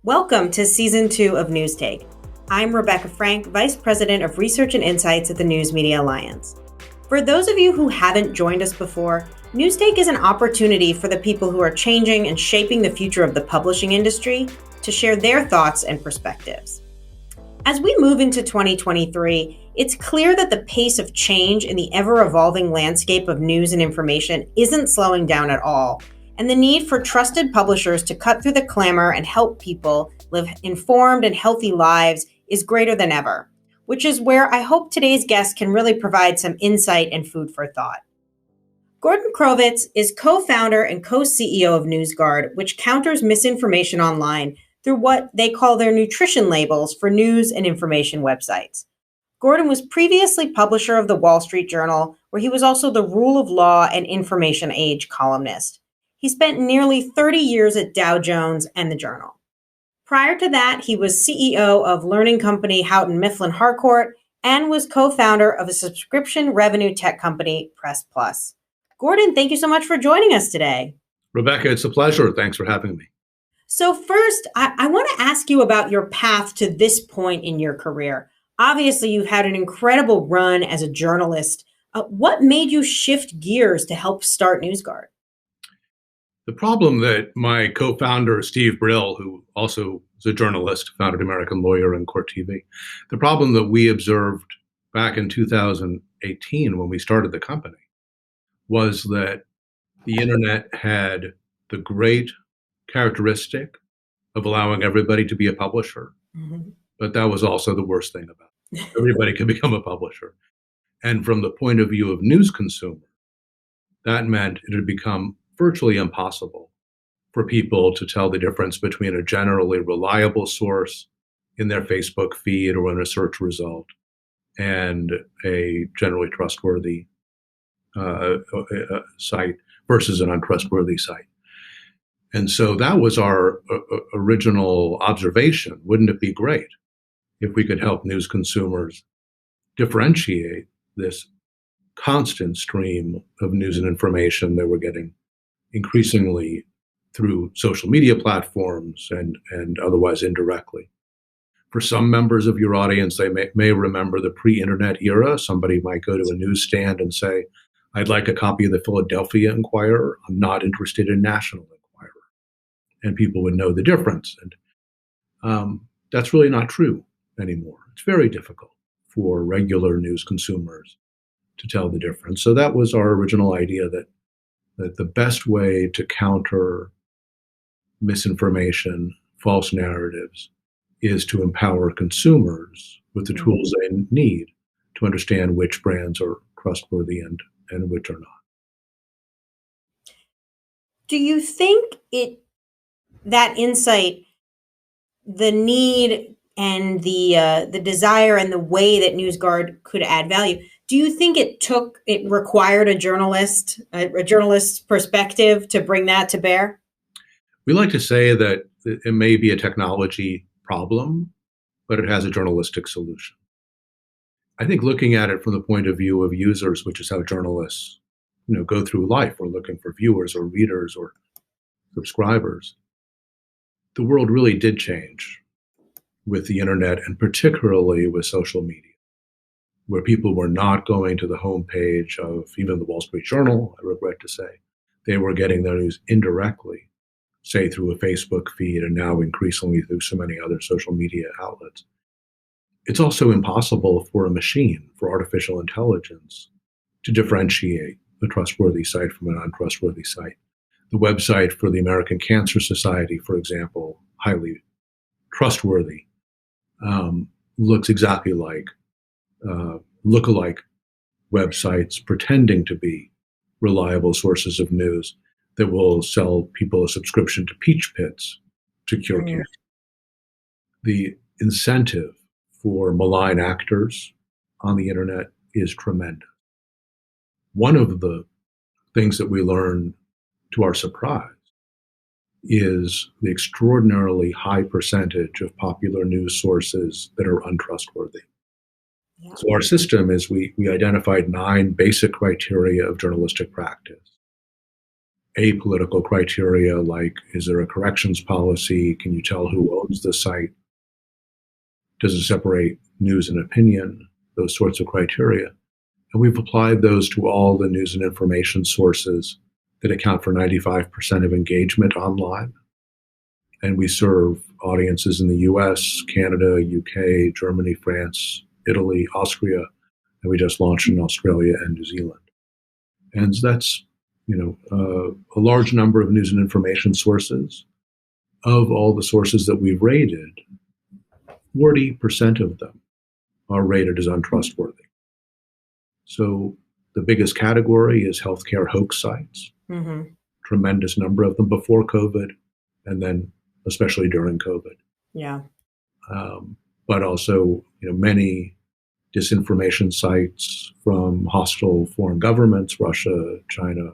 Welcome to Season 2 of News Take. I'm Rebecca Frank, Vice President of Research and Insights at the News Media Alliance. For those of you who haven't joined us before, News Take is an opportunity for the people who are changing and shaping the future of the publishing industry to share their thoughts and perspectives. As we move into 2023, it's clear that the pace of change in the ever-evolving landscape of news and information isn't slowing down at all, and the need for trusted publishers to cut through the clamor and help people live informed and healthy lives is greater than ever, which is where I hope today's guest can really provide some insight and food for thought. Gordon Crovitz is co-founder and co-CEO of NewsGuard, which counters misinformation online through what they call their nutrition labels for news and information websites. Gordon was previously publisher of the Wall Street Journal, where he was also the rule of law and information age columnist. He spent nearly 30 years at Dow Jones and the Journal. Prior to that, he was CEO of learning company Houghton Mifflin Harcourt and was co-founder of a subscription revenue tech company, Press Plus. Gordon, thank you so much for joining us today. Rebecca, it's a pleasure. Thanks for having me. So first, I want to ask you about your path to this point in your career. Obviously, you've had an incredible run as a journalist. What made you shift gears to help start NewsGuard? The problem that my co-founder, Steve Brill, who also is a journalist, founded American Lawyer and Court TV, the problem that we observed back in 2018 when we started the company was that the internet had the great characteristic of allowing everybody to be a publisher. Mm-hmm. But that was also the worst thing about it. Everybody could become a publisher. And from the point of view of news consumer, that meant it had become virtually impossible for people to tell the difference between a generally reliable source in their Facebook feed or in a search result and a generally trustworthy site versus an untrustworthy site. And so that was our original observation. Wouldn't it be great if we could help news consumers differentiate this constant stream of news and information that we're getting increasingly through social media platforms and otherwise indirectly? For some members of your audience, they may remember the pre-internet era. Somebody might go to a newsstand and say, I'd like a copy of the Philadelphia Inquirer. I'm not interested in National Enquirer. And people would know the difference. And that's really not true anymore. It's very difficult for regular news consumers to tell the difference. So that was our original idea, that the best way to counter misinformation, false narratives, is to empower consumers with the tools they need to understand which brands are trustworthy and which are not. Do you think that insight, the need and the desire and the way that NewsGuard could add value, do you think it required a journalist's perspective to bring that to bear? We like to say that it may be a technology problem, but it has a journalistic solution. I think looking at it from the point of view of users, which is how journalists, go through life, we're looking for viewers or readers or subscribers. The world really did change with the internet, and particularly with social media, where people were not going to the homepage of even the Wall Street Journal, I regret to say. They were getting their news indirectly, say through a Facebook feed, and now increasingly through so many other social media outlets. It's also impossible for a machine, for artificial intelligence, to differentiate a trustworthy site from an untrustworthy site. The website for the American Cancer Society, for example, highly trustworthy, looks exactly like lookalike websites pretending to be reliable sources of news that will sell people a subscription to peach pits to cure cancer. The incentive for malign actors on the internet is tremendous. One of the things that we learn to our surprise is the extraordinarily high percentage of popular news sources that are untrustworthy. Yeah. So our system is we identified 9 basic criteria of journalistic practice. apolitical criteria like, is there a corrections policy? Can you tell who owns the site? Does it separate news and opinion? Those sorts of criteria. And we've applied those to all the news and information sources that account for 95% of engagement online. And we serve audiences in the US, Canada, UK, Germany, France, Italy, Austria, and we just launched in Australia and New Zealand. And that's, a large number of news and information sources. Of all the sources that we've rated, 40% of them are rated as untrustworthy. So the biggest category is healthcare hoax sites. Mm-hmm. Tremendous number of them before COVID, and then especially during COVID. Yeah. But also, many disinformation sites from hostile foreign governments, Russia, China,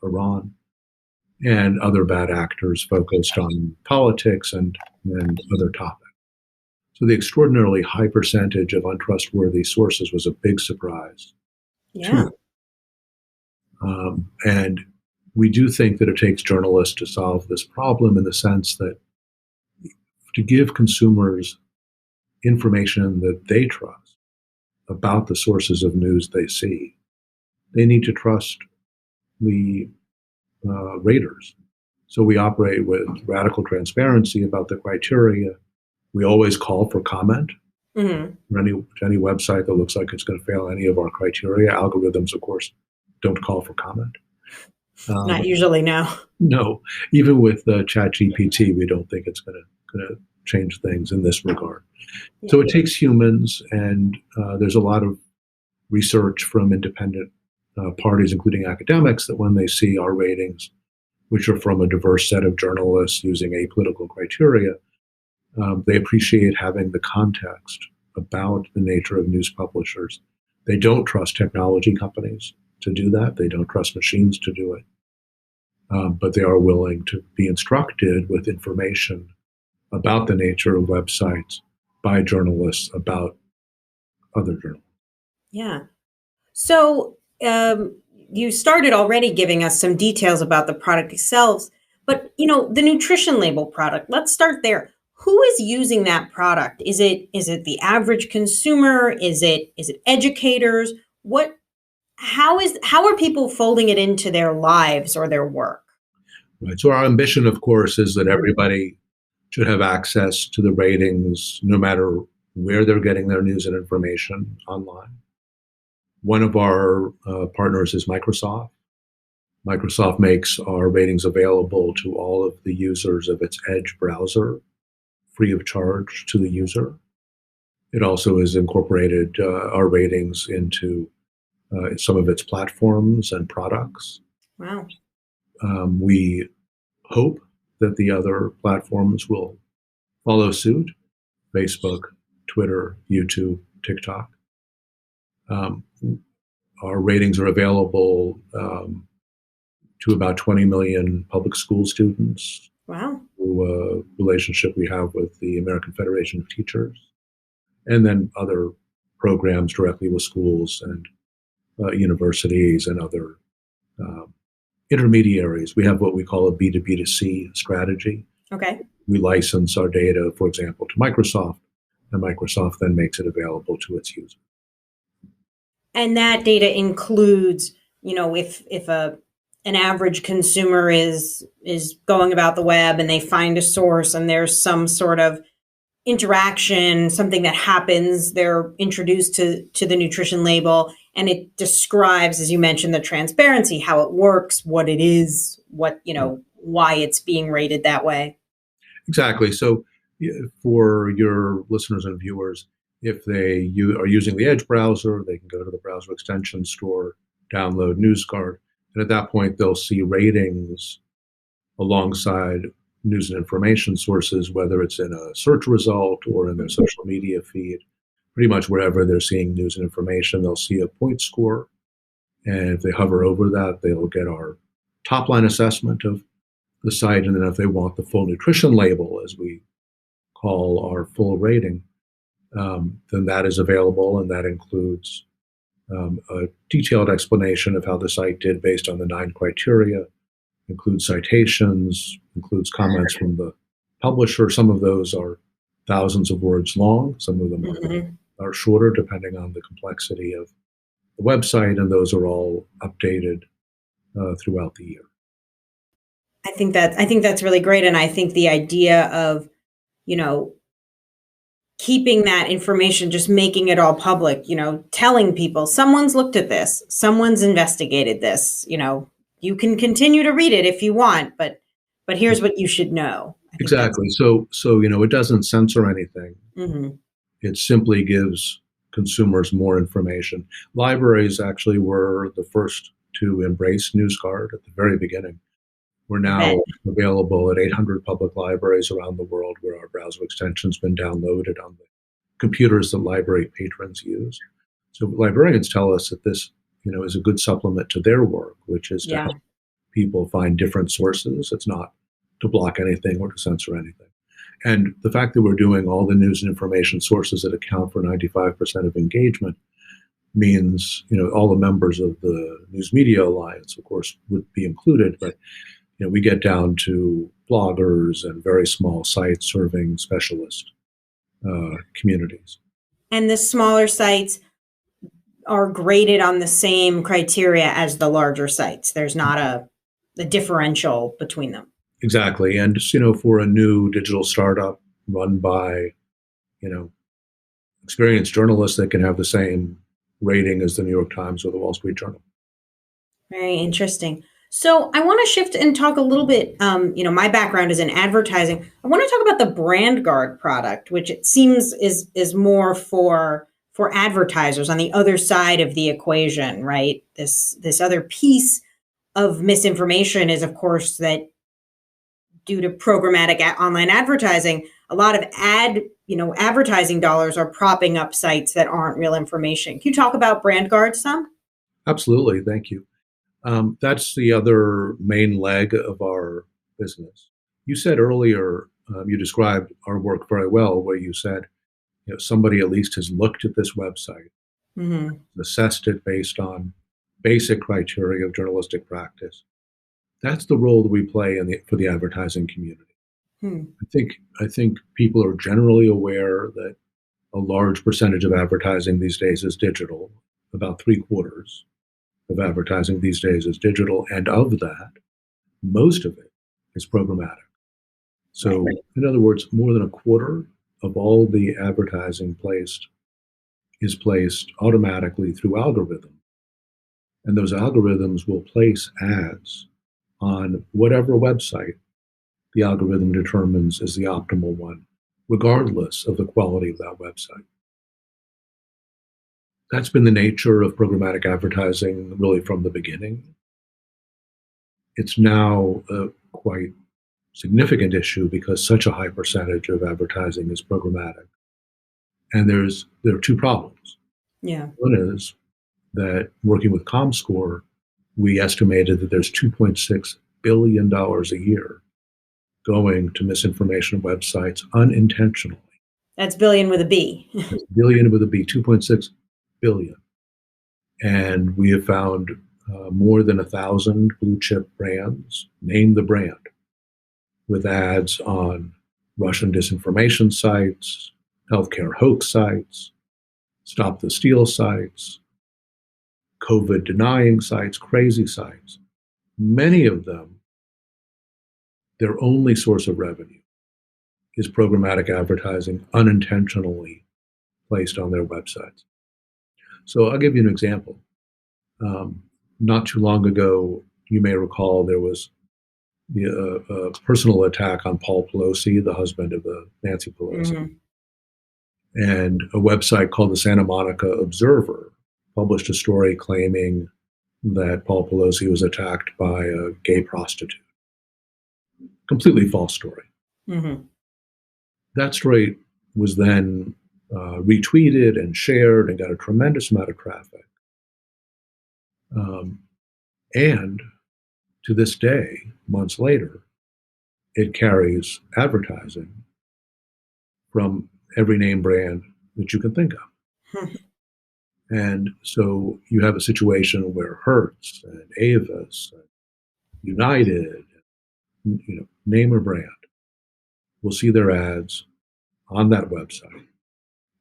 Iran, and other bad actors focused on politics and other topics. So the extraordinarily high percentage of untrustworthy sources was a big surprise. Yeah. And we do think that it takes journalists to solve this problem in the sense that to give consumers information that they trust about the sources of news they see, they need to trust the raters. So we operate with radical transparency about the criteria. We always call for comment. Mm-hmm. For any website that looks like it's going to fail any of our criteria. Algorithms, of course, don't call for comment. Not usually, no. No, even with ChatGPT, we don't think it's going to change things in this regard. Yeah. So it takes humans, and there's a lot of research from independent parties, including academics, that when they see our ratings, which are from a diverse set of journalists using apolitical criteria, they appreciate having the context about the nature of news publishers. They don't trust technology companies to do that. They don't trust machines to do it. But they are willing to be instructed with information about the nature of websites by journalists about other journalists. Yeah. So you started already giving us some details about the product itself, but the nutrition label product, let's start there. Who is using that product? Is it the average consumer? Is it educators? How are people folding it into their lives or their work? Right. So our ambition, of course, is that everybody should have access to the ratings, no matter where they're getting their news and information online. One of our partners is Microsoft. Microsoft makes our ratings available to all of the users of its Edge browser, free of charge to the user. It also has incorporated our ratings into some of its platforms and products. Wow. We hope that the other platforms will follow suit: Facebook, Twitter, YouTube, TikTok. Our ratings are available to about 20 million public school students. Wow. Through a relationship we have with the American Federation of Teachers, and then other programs directly with schools and universities and other intermediaries. We have what we call a B2B2C strategy. Okay. We license our data, for example, to Microsoft, and Microsoft then makes it available to its users. And that data includes, if an average consumer is going about the web and they find a source and there's some sort of interaction, something that happens, they're introduced to the nutrition label, and it describes, as you mentioned, the transparency, how it works, what it is, why it's being rated that way. Exactly. So for your listeners and viewers, if they are using the Edge browser, they can go to the browser extension store, download NewsGuard, and at that point, they'll see ratings alongside news and information sources, whether it's in a search result or in their social media feed. Pretty much wherever they're seeing news and information, they'll see a point score. And if they hover over that, they'll get our top line assessment of the site. And then if they want the full nutrition label, as we call our full rating, then that is available. And that includes a detailed explanation of how the site did based on the 9 criteria, includes citations, includes comments from the publisher. Some of those are thousands of words long. Some of them are shorter, depending on the complexity of the website, and those are all updated throughout the year. I think that's really great, and I think the idea of, you know, keeping that information, just making it all public, you know, telling people someone's looked at this, someone's investigated this, you know, you can continue to read it if you want, but here's what you should know. I think Exactly. So it doesn't censor anything. It simply gives consumers more information. Libraries actually were the first to embrace NewsGuard at the very beginning. We're now available at 800 public libraries around the world, where our browser extension's been downloaded on the computers that library patrons use. So librarians tell us that this, is a good supplement to their work, which is to help people find different sources. It's not to block anything or to censor anything. And the fact that we're doing all the news and information sources that account for 95% of engagement means, all the members of the News Media Alliance, of course, would be included, but we get down to bloggers and very small sites serving specialist communities. And the smaller sites are graded on the same criteria as the larger sites. There's not a differential between them. Exactly. And just, for a new digital startup run by, experienced journalists, that can have the same rating as the New York Times or the Wall Street Journal. Very interesting. So I want to shift and talk a little bit, my background is in advertising. I want to talk about the BrandGuard product, which it seems is more for advertisers on the other side of the equation, right? This other piece of misinformation is, of course, that due to programmatic online advertising, a lot of advertising dollars are propping up sites that aren't real information. Can you talk about BrandGuard some? Absolutely. Thank you. That's the other main leg of our business. You said earlier, you described our work very well, where you said, somebody at least has looked at this website, assessed it based on basic criteria of journalistic practice. That's the role that we play for the advertising community. I think people are generally aware that a large percentage of advertising these days is digital. About 3/4 of advertising these days is digital, and of that, most of it is programmatic. So, in other words, more than a quarter of all the advertising is placed automatically through algorithm. And those algorithms will place ads on whatever website the algorithm determines is the optimal one, regardless of the quality of that website. That's been the nature of programmatic advertising really from the beginning. It's now a quite significant issue because such a high percentage of advertising is programmatic. And there are two problems. One is that working with ComScore, we estimated that there's $2.6 billion a year going to misinformation websites unintentionally. That's billion with a B. That's billion with a B, 2.6 billion. And we have found more than 1,000 blue chip brands, name the brand, with ads on Russian disinformation sites, healthcare hoax sites, Stop the Steal sites, COVID denying sites, crazy sites. Many of them, their only source of revenue is programmatic advertising unintentionally placed on their websites. So I'll give you an example. Not too long ago, you may recall there was a personal attack on Paul Pelosi, the husband of Nancy Pelosi. And a website called the Santa Monica Observer published a story claiming that Paul Pelosi was attacked by a gay prostitute. Completely false story. That story was then retweeted and shared and got a tremendous amount of traffic. And to this day, months later, it carries advertising from every name brand that you can think of. And so you have a situation where Hertz and Avis and United, name a brand, will see their ads on that website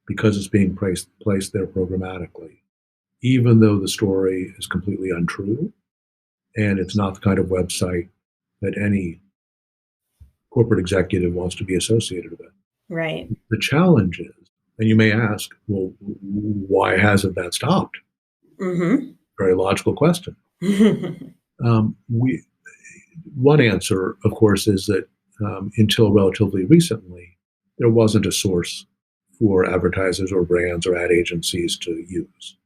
because it's being placed there programmatically, even though the story is completely untrue and it's not the kind of website that any corporate executive wants to be associated with. Right. The challenge is, and you may ask, well, why hasn't that stopped? Mm-hmm. Very logical question. One answer, of course, is that until relatively recently, there wasn't a source for advertisers or brands or ad agencies to use.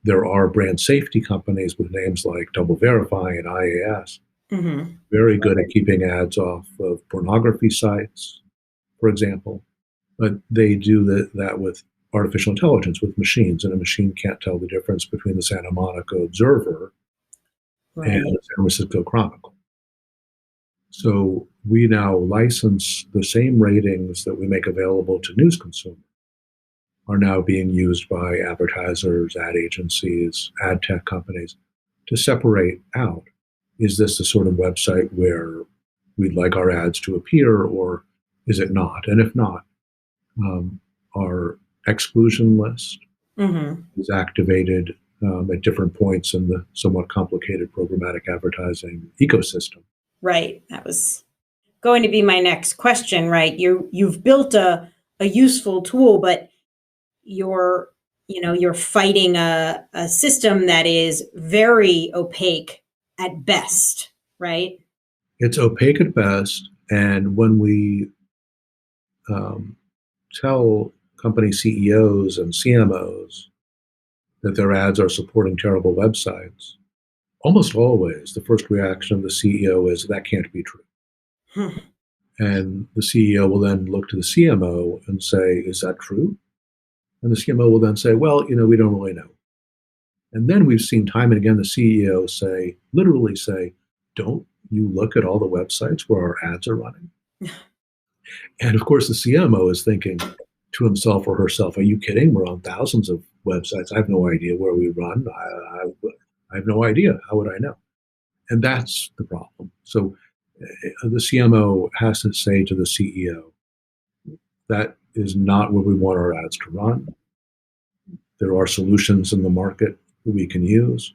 There are brand safety companies with names like Double Verify and IAS, Mm-hmm. very good at keeping ads off of pornography sites, for example. But they do that with artificial intelligence, with machines, and a machine can't tell the difference between the Santa Monica Observer and Right. the San Francisco Chronicle. So we now license the same ratings that we make available to news consumers are now being used by advertisers, ad agencies, ad tech companies to separate out, is this the sort of website where we'd like our ads to appear, or is it not? And if not, our exclusion list Mm-hmm. is activated at different points in the somewhat complicated programmatic advertising ecosystem. Right. That was going to be my next question, right? You've built a useful tool, but you're you're fighting a system that is very opaque at best, right? It's opaque at best, and when we tell company CEOs and CMOs that their ads are supporting terrible websites, almost always the first reaction of the CEO is that can't be true. Hmm. And the CEO will then look to the CMO and say, is that true? And the CMO will then say, well, we don't really know. And then we've seen time and again the CEO literally say, don't you look at all the websites where our ads are running? And of course, the CMO is thinking to himself or herself, are you kidding? We're on thousands of websites. I have no idea where we run. I have no idea. How would I know? And that's the problem. So the CMO has to say to the CEO, that is not where we want our ads to run. There are solutions in the market that we can use.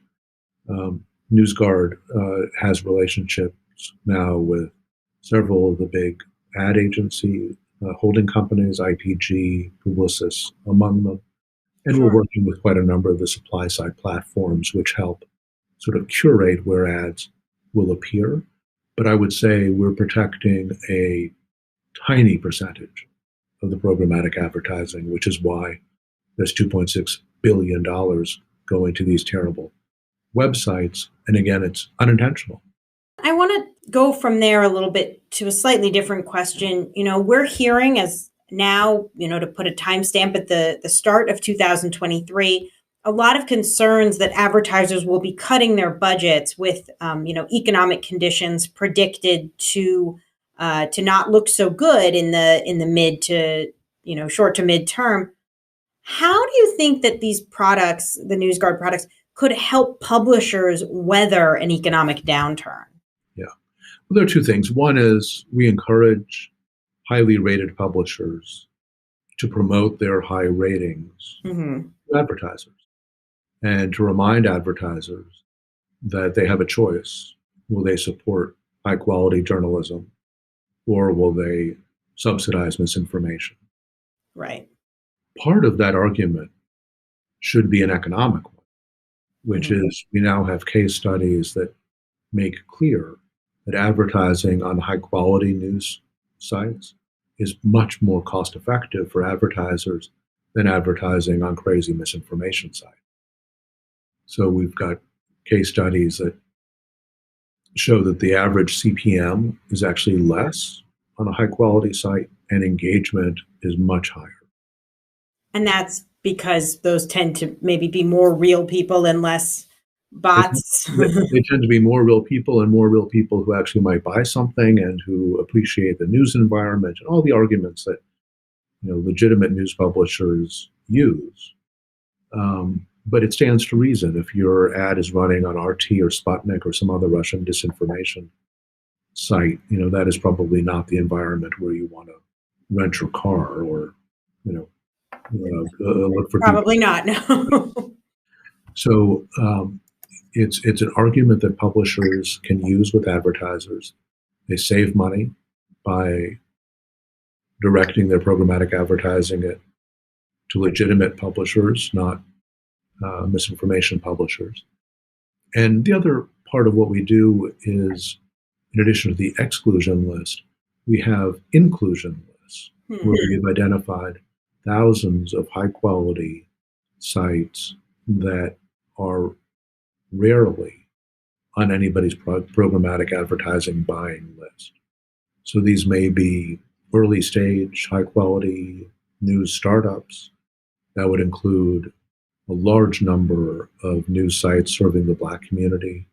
NewsGuard has relationships now with several of the big ad agency holding companies, IPG, Publicis, among them. And we're Sure. working with quite a number of the supply side platforms, which help sort of curate where ads will appear. But I would say we're protecting a tiny percentage of the programmatic advertising, which is why there's $2.6 billion going to these terrible websites. And again, it's unintentional. I want to go from there a little bit to a slightly different question. We're hearing as now, to put a timestamp at the start of 2023, a lot of concerns that advertisers will be cutting their budgets with, economic conditions predicted to not look so good in the mid to, short to mid term. How do you think that these products, the NewsGuard products, could help publishers weather an economic downturn? Yeah. Well, there are two things. One is we encourage highly rated publishers to promote their high ratings Mm-hmm. to advertisers and to remind advertisers that they have a choice. Will they support high quality journalism or will they subsidize misinformation? Right. Part of that argument should be an economic one, which Mm-hmm. is we now have case studies that make clear that advertising on high quality news sites is much more cost effective for advertisers than advertising on crazy misinformation sites. So we've got case studies that show that the average CPM is actually less on a high quality site and engagement is much higher. And that's because those tend to maybe be more real people and less They, bots. they tend to be more real people and more real people who actually might buy something and who appreciate the news environment and all the arguments that legitimate news publishers use. But it stands to reason if your ad is running on RT or Sputnik or some other Russian disinformation site, that is probably not the environment where you want to rent your car or, look for people. Probably not, no. So it's an argument that publishers can use with advertisers. They save money by directing their programmatic advertising to legitimate publishers, not misinformation publishers. And the other part of what we do is, in addition to the exclusion list, we have inclusion lists where we've identified thousands of high-quality sites that are rarely on anybody's programmatic advertising buying list. So these may be early stage, high quality news startups. That would include a large number of news sites serving the Black community,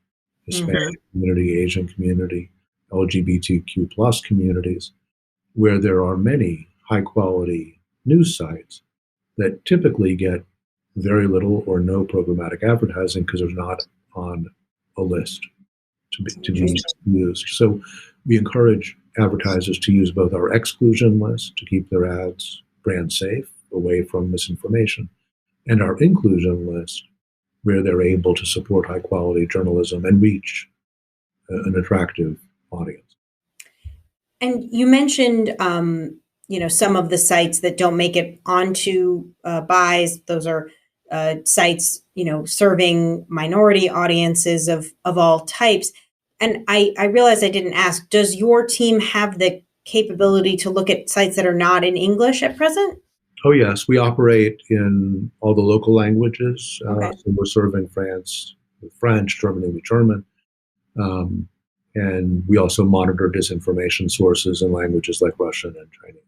Hispanic community, Asian community, LGBTQ plus communities, where there are many high quality news sites that typically get very little or no programmatic advertising because they're not on a list to be used. So we encourage advertisers to use both our exclusion list to keep their ads brand safe, away from misinformation, and our inclusion list where they're able to support high quality journalism and reach an attractive audience. And you mentioned, some of the sites that don't make it onto buys. Those are sites, serving minority audiences of all types. And I realized I didn't ask, does your team have the capability to look at sites that are not in English at present? Oh, yes. We operate in all the local languages. Okay. So we're serving France with French, Germany with German. And we also monitor disinformation sources in languages like Russian and Chinese.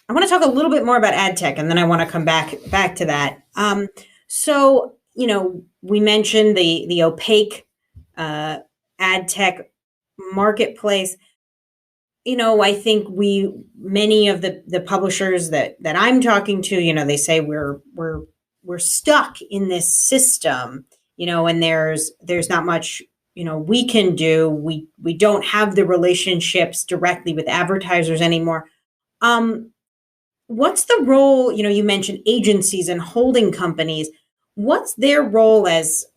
I want to talk a little bit more about ad tech, and then I want to come back to that. So, we mentioned the opaque ad tech marketplace. I think many of the publishers that I'm talking to, they say we're stuck in this system, and there's not much, we can do. We don't have the relationships directly with advertisers anymore. What's the role, you mentioned agencies and holding companies. What's their role as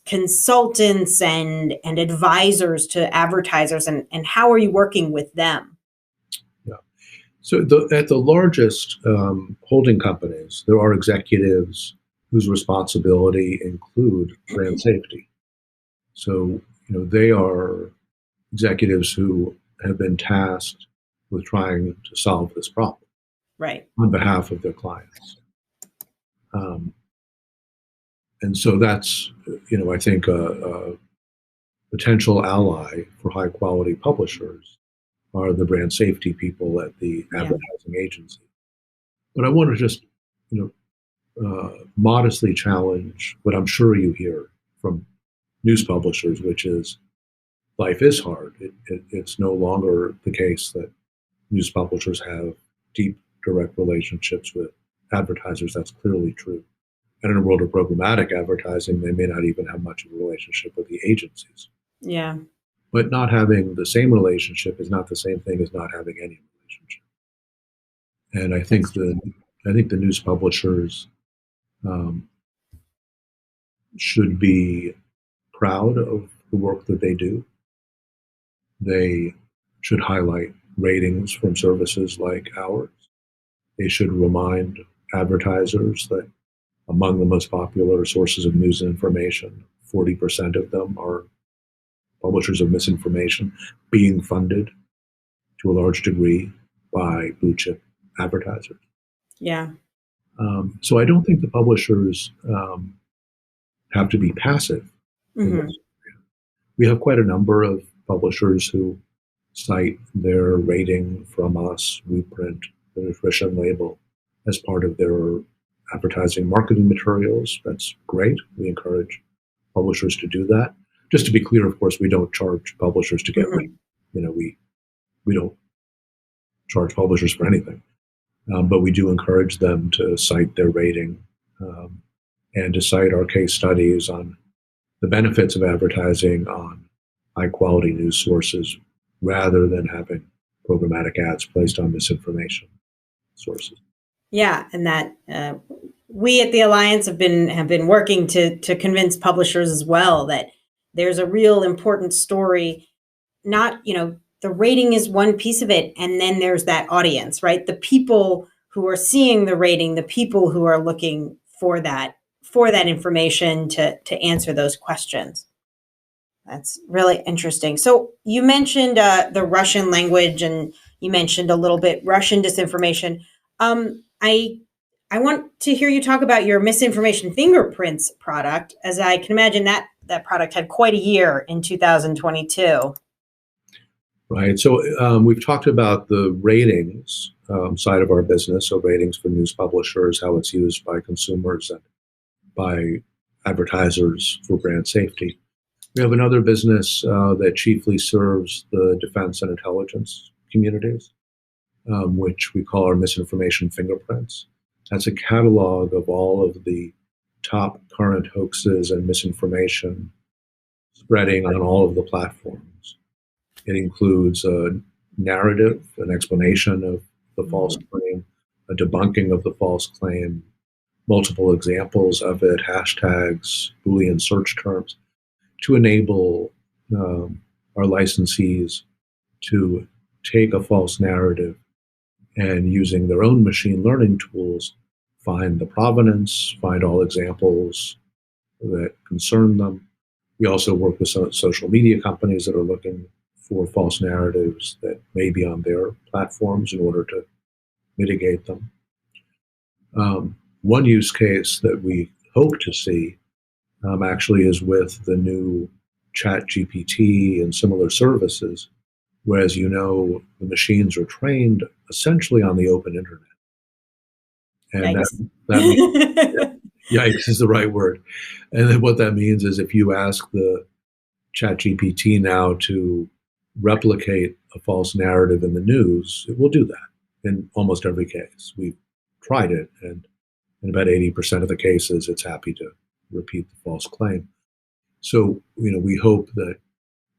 consultants and advisors to advertisers, and how are you working with them? Yeah. So at the largest holding companies, there are executives whose responsibility include brand safety. So, they are executives who have been tasked with trying to solve this problem. Right. On behalf of their clients. And so that's, I think a potential ally for high quality publishers are the brand safety people at the advertising agency. But I want to just, modestly challenge what I'm sure you hear from news publishers, which is life is hard. It's no longer the case that news publishers have deep, direct relationships with advertisers. That's clearly true. And in a world of programmatic advertising, they may not even have much of a relationship with the agencies. Yeah. But not having the same relationship is not the same thing as not having any relationship. And I think the news publishers should be proud of the work that they do. They should highlight ratings from services like ours. They should remind advertisers that among the most popular sources of news and information, 40% of them are publishers of misinformation being funded to a large degree by blue chip advertisers. Yeah. So I don't think the publishers have to be passive. Mm-hmm. We have quite a number of publishers who cite their rating from us. We print the nutrition label as part of their advertising marketing materials. That's great. We encourage publishers to do that. Just to be clear, of course, we don't charge publishers to get rated. We don't charge publishers for anything. But we do encourage them to cite their rating and to cite our case studies on the benefits of advertising on high quality news sources rather than having programmatic ads placed on misinformation sources. Yeah, and that we at the Alliance have been working to convince publishers as well that there's a real important story. Not, the rating is one piece of it, and then there's that audience, right? The people who are seeing the rating, the people who are looking for that information to answer those questions. That's really interesting. So you mentioned the Russian language, and you mentioned a little bit Russian disinformation. I want to hear you talk about your Misinformation fingerprints product, as I can imagine that product had quite a year in 2022. Right. So we've talked about the ratings side of our business, so ratings for news publishers, how it's used by consumers and by advertisers for brand safety. We have another business that chiefly serves the defense and intelligence communities, which we call our Misinformation fingerprints. That's a catalog of all of the top current hoaxes and misinformation spreading on all of the platforms. It includes a narrative, an explanation of the false claim, a debunking of the false claim, multiple examples of it, hashtags, Boolean search terms, to enable our licensees to take a false narrative and, using their own machine learning tools, find the provenance, find all examples that concern them. We also work with some social media companies that are looking for false narratives that may be on their platforms in order to mitigate them. One use case that we hope to see actually is with the new ChatGPT and similar services, whereas the machines are trained essentially on the open internet. And that means, yikes is the right word. And then what that means is if you ask the ChatGPT now to replicate a false narrative in the news, it will do that in almost every case. We've tried it, and in about 80% of the cases, it's happy to repeat the false claim. So, we hope that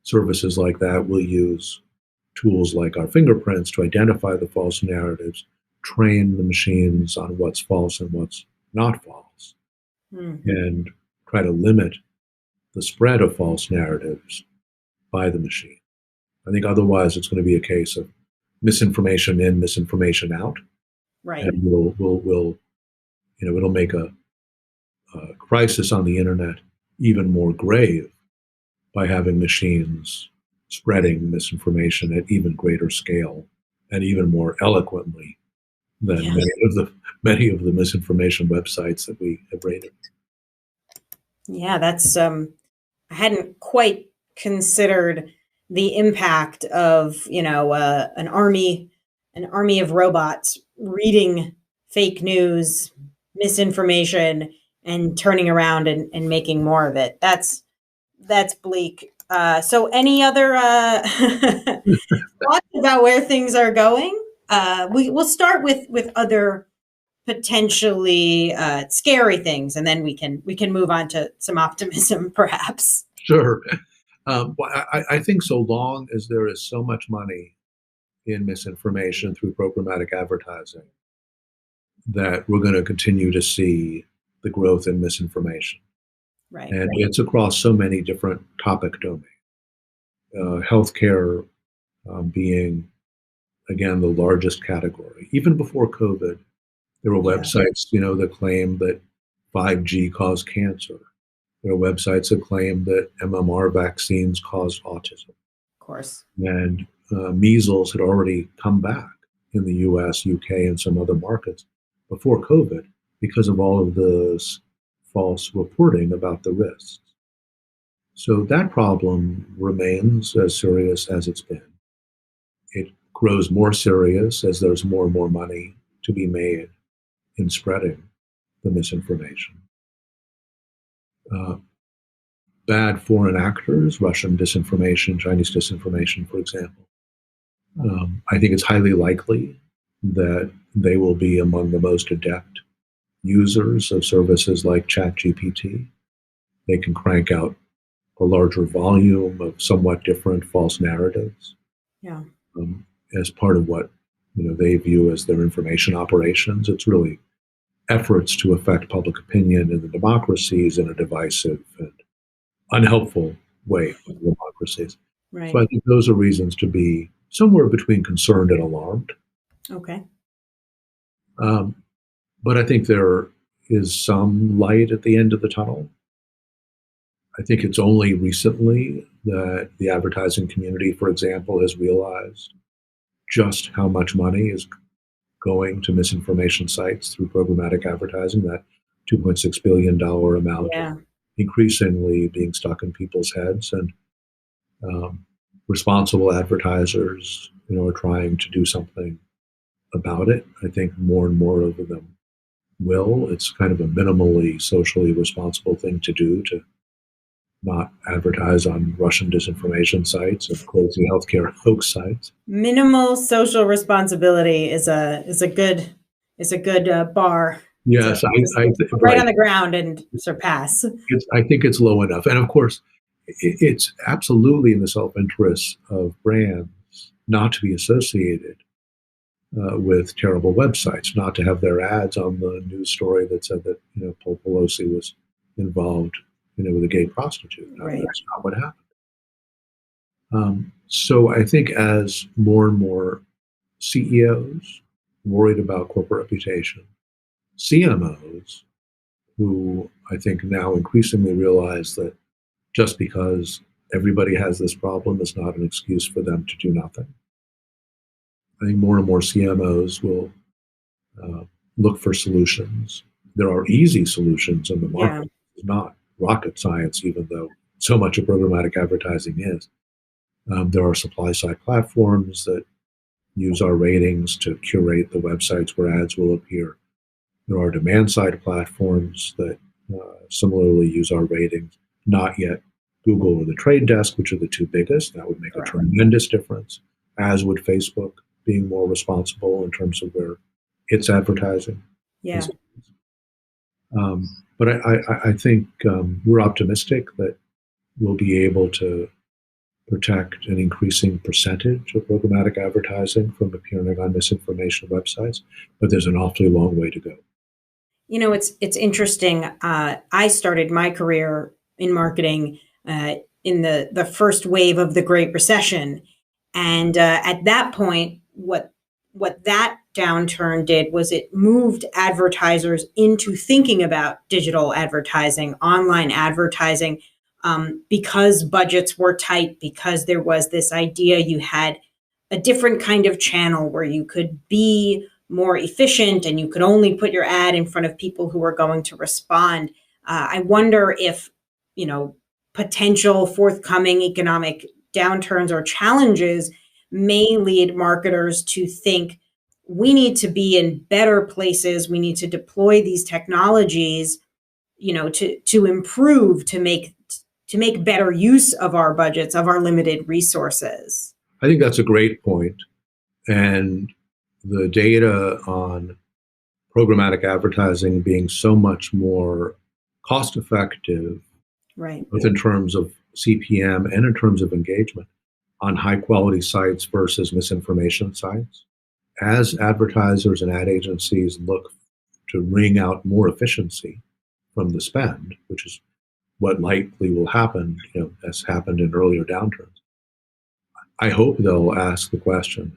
services like that will use tools like our fingerprints to identify the false narratives, train the machines on what's false and what's not false, and try to limit the spread of false narratives by the machine. I think otherwise it's going to be a case of misinformation in, misinformation out. Right. And it'll make a crisis on the internet even more grave by having machines spreading misinformation at even greater scale and even more eloquently than many of the misinformation websites that we have rated. Yeah, that's I hadn't quite considered the impact of an army of robots reading fake news, misinformation, and turning around and making more of it. That's bleak. So any other thoughts about where things are going? We'll start with other potentially scary things, and then we can move on to some optimism, perhaps. Sure. I think so long as there is so much money in misinformation through programmatic advertising, that we're going to continue to see the growth in misinformation. Right. And it's across so many different topic domains. Healthcare being, again, the largest category. Even before COVID, there were websites, that claimed that 5G caused cancer. There are websites that claim that MMR vaccines caused autism. Of course. And measles had already come back in the US, UK, and some other markets before COVID because of all of this false reporting about the risks. So that problem remains as serious as it's been. It grows more serious as there's more and more money to be made in spreading the misinformation. Bad foreign actors, Russian disinformation, Chinese disinformation, for example. I think it's highly likely that they will be among the most adept users of services like ChatGPT. They can crank out a larger volume of somewhat different false narratives Yeah. as part of what they view as their information operations. It's really efforts to affect public opinion in the democracies in a divisive and unhelpful way for democracies. So Right. I think those are reasons to be somewhere between concerned and alarmed. Okay. Um, but I think there is some light at the end of the tunnel. I think it's only recently that the advertising community, for example, has realized just how much money is going to misinformation sites through programmatic advertising, that $2.6 billion amount Yeah. increasingly being stuck in people's heads. And um, responsible advertisers, are trying to do something about it. I think more and more of them will. It's kind of a minimally socially responsible thing to do, to not advertise on Russian disinformation sites and crazy healthcare hoax sites. Minimal social responsibility is a good bar to Yes, put right right. on the ground and surpass. I think it's low enough, and of course, it's absolutely in the self-interest of brands not to be associated with terrible websites, not to have their ads on the news story that said that Paul Pelosi was involved, with a gay prostitute. No, Right. that's not what happened. So I think as more and more CEOs worried about corporate reputation, CMOs who I think now increasingly realize that just because everybody has this problem is not an excuse for them to do nothing. I think more and more CMOs will uh, look for solutions. There are easy solutions in the Yeah. market. It's not rocket science, even though so much of programmatic advertising is. There are supply side platforms that use our ratings to curate the websites where ads will appear. There are demand side platforms that similarly use our ratings. Not yet Google or the Trade Desk, which are the two biggest. That would make a Correct. tremendous difference, as would Facebook being more responsible in terms of where its advertising Yeah. is. But I think we're optimistic that we'll be able to protect an increasing percentage of programmatic advertising from appearing on misinformation websites, but there's an awfully long way to go. It's interesting. I started my career in marketing in the first wave of the Great Recession, and at that point, what that downturn did was it moved advertisers into thinking about digital advertising, online advertising, because budgets were tight, because there was this idea you had a different kind of channel where you could be more efficient and you could only put your ad in front of people who were going to respond. I wonder if, potential forthcoming economic downturns or challenges may lead marketers to think we need to be in better places. We need to deploy these technologies, to improve, to make better use of our budgets, of our limited resources. I think that's a great point. And the data on programmatic advertising being so much more cost effective, Right. both in terms of CPM and in terms of engagement, on high quality sites versus misinformation sites. As advertisers and ad agencies look to wring out more efficiency from the spend, which is what likely will happen, as happened in earlier downturns, I hope they'll ask the question,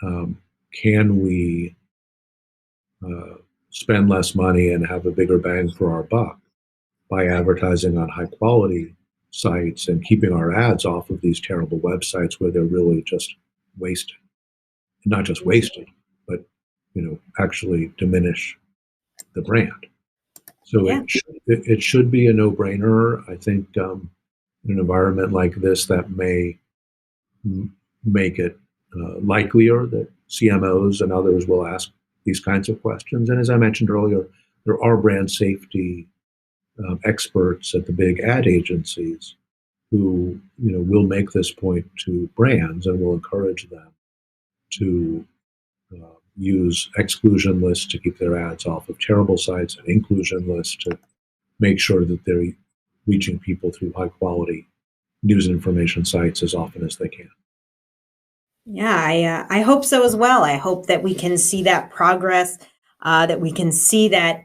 can we spend less money and have a bigger bang for our buck by advertising on high quality sites and keeping our ads off of these terrible websites where they're really just wasted, not just wasted, but actually diminish the brand. So Yeah. it should be a no-brainer. I think in an environment like this, that may make it likelier that CMOs and others will ask these kinds of questions. And as I mentioned earlier, there are brand safety experts at the big ad agencies who will make this point to brands and will encourage them to use exclusion lists to keep their ads off of terrible sites and inclusion lists to make sure that they're reaching people through high quality news and information sites as often as they can. Yeah, I hope so as well. I hope that we can see that progress, that we can see that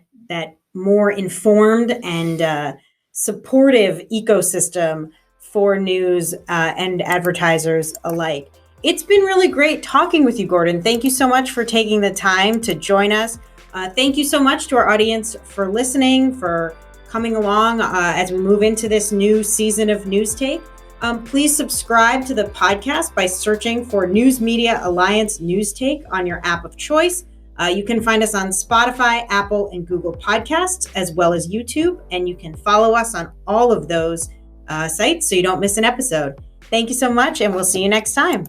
more informed and supportive ecosystem for news and advertisers alike. It's been really great talking with you, Gordon. Thank you so much for taking the time to join us. Thank you so much to our audience for listening, for coming along as we move into this new season of News Take. Please subscribe to the podcast by searching for News Media Alliance News Take on your app of choice. You can find us on Spotify, Apple, and Google Podcasts, as well as YouTube. And you can follow us on all of those sites so you don't miss an episode. Thank you so much, and we'll see you next time.